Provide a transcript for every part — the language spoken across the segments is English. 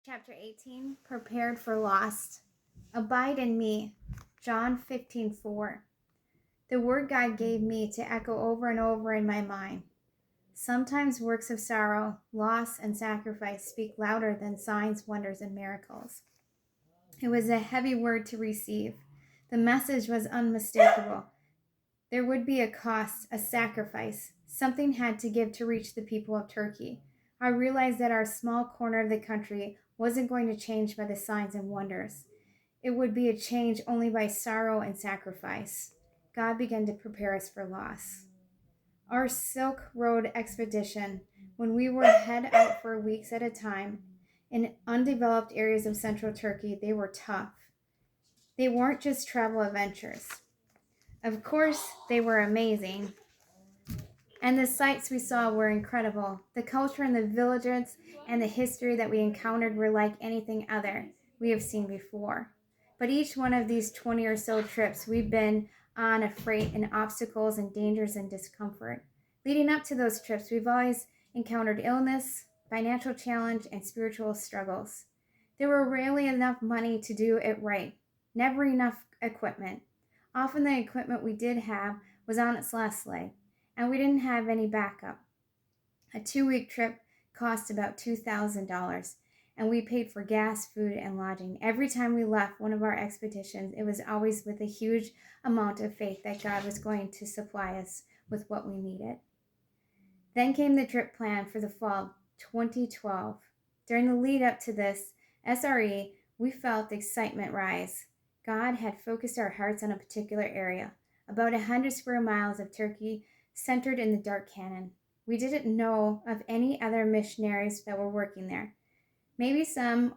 Chapter 18, Prepared for Lost. Abide in me. John 15:4. The word God gave me to echo over and over in my mind. Sometimes works of sorrow, loss, and sacrifice speak louder than signs, wonders, and miracles. It was a heavy word to receive. The message was unmistakable. There would be a cost, a sacrifice. Something had to give to reach the people of Turkey. I realized that our small corner of the country wasn't going to change by the signs and wonders. It would be a change only by sorrow and sacrifice. God began to prepare us for loss. Our Silk Road expedition, when we would head out for weeks at a time in undeveloped areas of central Turkey, they were tough. They weren't just travel adventures. Of course, they were amazing, and the sights we saw were incredible. The culture and the villages and the history that we encountered were like anything other we have seen before. But each one of these 20 or so trips we've been on a freight in obstacles and dangers and discomfort. Leading up to those trips, we've always encountered illness, financial challenge, and spiritual struggles. There were rarely enough money to do it right, never enough equipment. Often the equipment we did have was on its last leg, and we didn't have any backup. A 2-week trip cost about $2,000, and we paid for gas, food, and lodging. Every time we left one of our expeditions, it was always with a huge amount of faith that God was going to supply us with what we needed. Then came the trip plan for the fall 2012. During the lead up to this SRE, we felt excitement rise. God had focused our hearts on a particular area, about 100 square miles of Turkey centered in the Dark Canyon. We didn't know of any other missionaries that were working there. Maybe some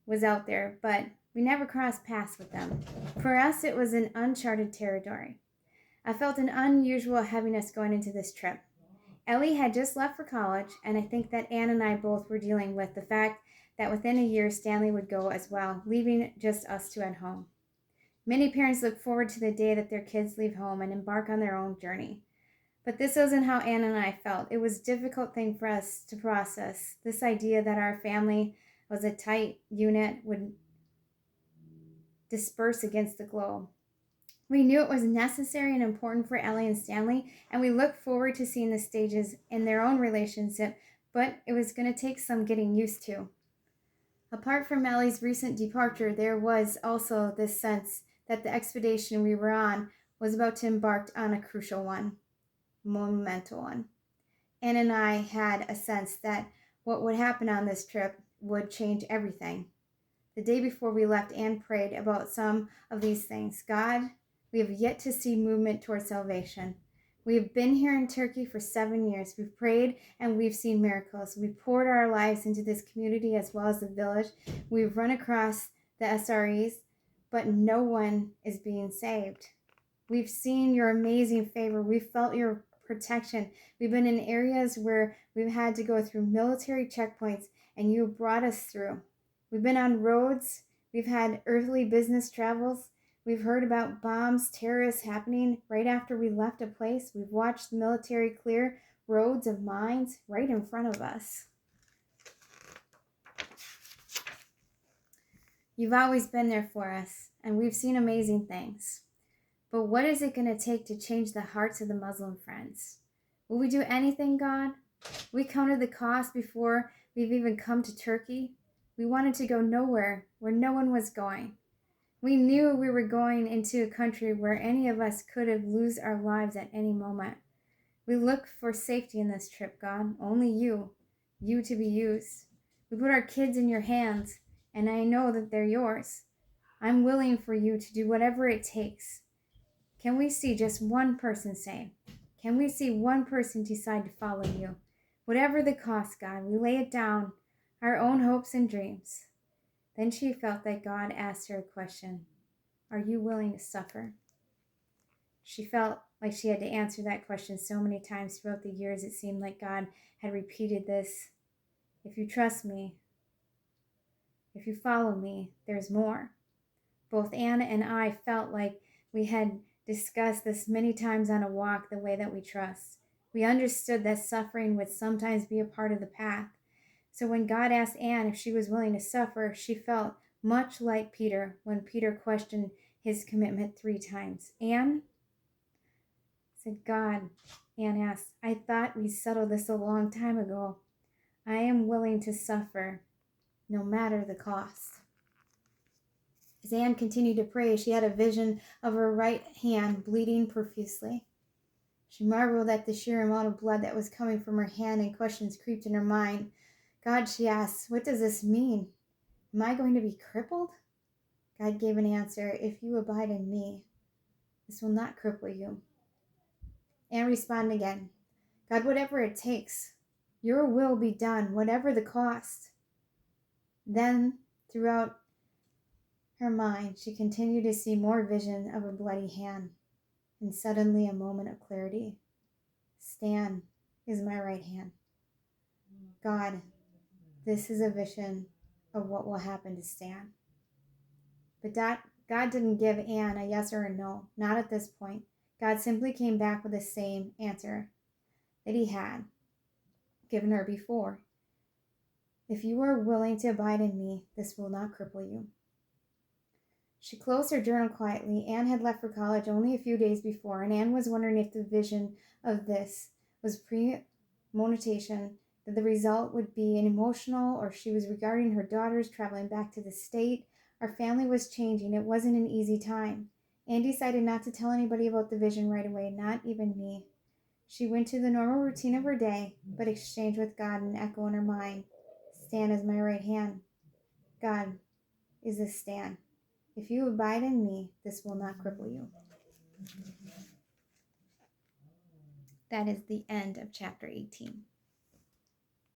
was out there, but we never crossed paths with them. For us, it was an uncharted territory. I felt an unusual heaviness going into this trip. Ellie had just left for college, and I think that Ann and I both were dealing with the fact that within a year Stanley would go as well, leaving just us two at home. Many parents look forward to the day that their kids leave home and embark on their own journey. But this wasn't how Ann and I felt. It was a difficult thing for us to process, this idea that our family was a tight unit would disperse against the globe. We knew it was necessary and important for Ellie and Stanley, and we looked forward to seeing the stages in their own relationship, but it was going to take some getting used to. Apart from Ellie's recent departure, there was also this sense that the expedition we were on was about to embark on a crucial one, monumental one. Ann and I had a sense that what would happen on this trip would change everything. The day before we left, Ann prayed about some of these things. God, we have yet to see movement toward salvation. We have been here in Turkey for 7 years. We've prayed and we've seen miracles. We've poured our lives into this community as well as the village. We've run across the SREs, but no one is being saved. We've seen your amazing favor. We've felt your protection. We've been in areas where we've had to go through military checkpoints, and you brought us through. We've been on roads. We've had earthly business travels. We've heard about bombs, terrorists happening right after we left a place. We've watched the military clear roads of mines right in front of us. You've always been there for us, and we've seen amazing things. But what is it going to take to change the hearts of the Muslim friends? Will we do anything, God? We counted the cost before we've even come to Turkey. We wanted to go nowhere where no one was going. We knew we were going into a country where any of us could have lose our lives at any moment. We looked for safety in this trip, God. Only you to be used. We put our kids in your hands, and I know that they're yours. I'm willing for you to do whatever it takes. Can we see just one person saved? Can we see one person decide to follow you? Whatever the cost, God, we lay it down, our own hopes and dreams. Then she felt that God asked her a question. Are you willing to suffer? She felt like she had to answer that question so many times throughout the years. It seemed like God had repeated this. If you trust me, if you follow me, there's more. Both Anna and I felt like we had discussed this many times on a walk, the way that we trust. We understood that suffering would sometimes be a part of the path. So when God asked Anne if she was willing to suffer, she felt much like Peter when Peter questioned his commitment 3 times. Anne said, God, Anne asked, I thought we settled this a long time ago. I am willing to suffer, no matter the cost. As Anne continued to pray, she had a vision of her right hand bleeding profusely. She marveled at the sheer amount of blood that was coming from her hand, and questions creeped in her mind. God, she asked, what does this mean? Am I going to be crippled? God gave an answer, if you abide in me, this will not cripple you. Anne responded again, God, whatever it takes, your will be done, whatever the cost. Then, throughout her mind, she continued to see more vision of a bloody hand, and suddenly a moment of clarity. Stan is my right hand. God, this is a vision of what will happen to Stan. But God didn't give Anne a yes or a no, not at this point. God simply came back with the same answer that he had given her before. If you are willing to abide in me, this will not cripple you. She closed her journal quietly. Anne had left for college only a few days before, and Anne was wondering if the vision of this was premonition, that the result would be an emotional, or she was regarding her daughters traveling back to the state. Our family was changing. It wasn't an easy time. Anne decided not to tell anybody about the vision right away, not even me. She went to the normal routine of her day, but exchanged with God an echo in her mind. Stan is my right hand. God is a Stan. If you abide in me, this will not cripple you. That is the end of chapter 18.